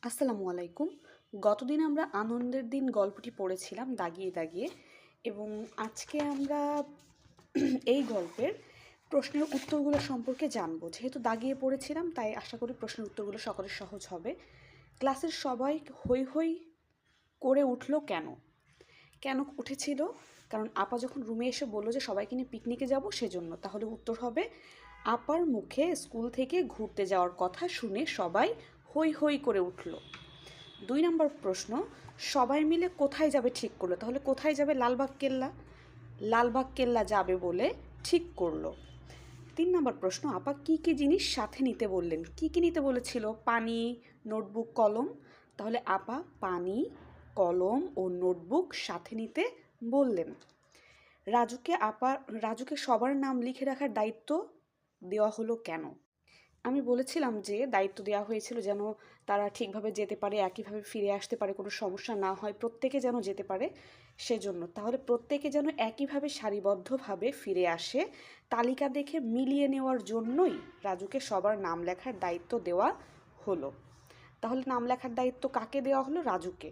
আসসালামু আলাইকুম। গতদিন আমরা আনন্দের দিন গল্পটি পড়েছিলাম দাগিয়ে দাগিয়ে, এবং আজকে আমরা এই গল্পের প্রশ্নের উত্তরগুলো সম্পর্কে জানবো। যেহেতু দাগিয়ে পড়েছিলাম তাই আশা করি প্রশ্নের উত্তরগুলো সকলের সহজ হবে। ক্লাসের সবাই হৈ হৈ করে উঠলো কেন? কেন উঠেছিল? কারণ আপা যখন রুমে এসে বললো যে সবাইকে নিয়ে পিকনিকে যাব সেজন্য। তাহলে উত্তর হবে আপার মুখে স্কুল থেকে ঘুরতে যাওয়ার কথা শুনে সবাই হৈ হৈ করে উঠল। 2 নম্বর প্রশ্ন, সবাই মিলে কোথায় যাবে ঠিক করলো? তাহলে কোথায় যাবে? লালবাগ কেল্লা। লালবাগ কেল্লা যাবে বলে ঠিক করলো। 3 নম্বর প্রশ্ন, আপা কি কি জিনিস সাথে নিতে বললেন? কি কি নিতে বলেছিল? পানি, নোটবুক, কলম। তাহলে আপা পানি, কলম ও নোটবুক সাথে নিতে বললেন। রাজুকে সবার নাম লিখে রাখার দায়িত্ব দেওয়া হলো কেন? আমি বলেছিলাম যে দায়িত্ব দেওয়া হয়েছিল যেন তারা ঠিকভাবে যেতে পারে, একইভাবে ফিরে আসতে পারে, কোনো সমস্যা না হয়, প্রত্যেকে যেন যেতে পারে সেজন্য। তাহলে প্রত্যেকে যেন একইভাবে সারিবদ্ধভাবে ফিরে আসে তালিকা দেখে মিলিয়ে নেওয়ার জন্যই রাজুকে সবার নাম লেখার দায়িত্ব দেওয়া হলো। তাহলে নাম লেখার দায়িত্ব কাকে দেওয়া হলো? রাজুকে।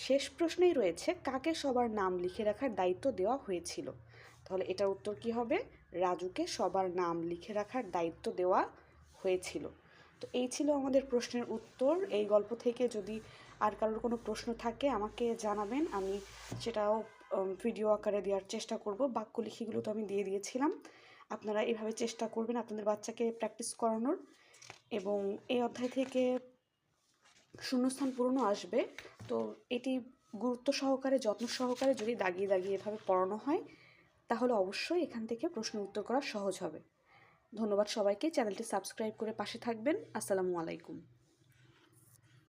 শেষ প্রশ্নেই রয়েছে কাকে সবার নাম লিখে রাখার দায়িত্ব দেওয়া হয়েছিল? তাহলে এটার উত্তর কি হবে? রাজুকে সবার নাম লিখে রাখার দায়িত্ব দেওয়া হয়েছিল। তো এই ছিল আমাদের প্রশ্নের উত্তর। এই গল্প থেকে যদি আর কারোর কোনো প্রশ্ন থাকে আমাকে জানাবেন, আমি সেটাও ভিডিও আকারে দেওয়ার চেষ্টা করব। বাক্যলিখিগুলো তো আমি দিয়ে দিয়েছিলাম। আপনারা এভাবে চেষ্টা করবেন আপনাদের বাচ্চাকে প্র্যাকটিস করানোর, এবং এই অধ্যায় থেকে শূন্যস্থান পূরণও আসবে। তো এটি গুরুত্ব সহকারে, যত্ন সহকারে যদি দাগিয়ে দাগিয়ে এভাবে পড়ানো হয় তাহলে অবশ্যই এখান থেকে প্রশ্ন উত্তর করা সহজ হবে। ধন্যবাদ সবাইকে। চ্যানেলটি সাবস্ক্রাইব করে পাশে থাকবেন। আসসালামু আলাইকুম।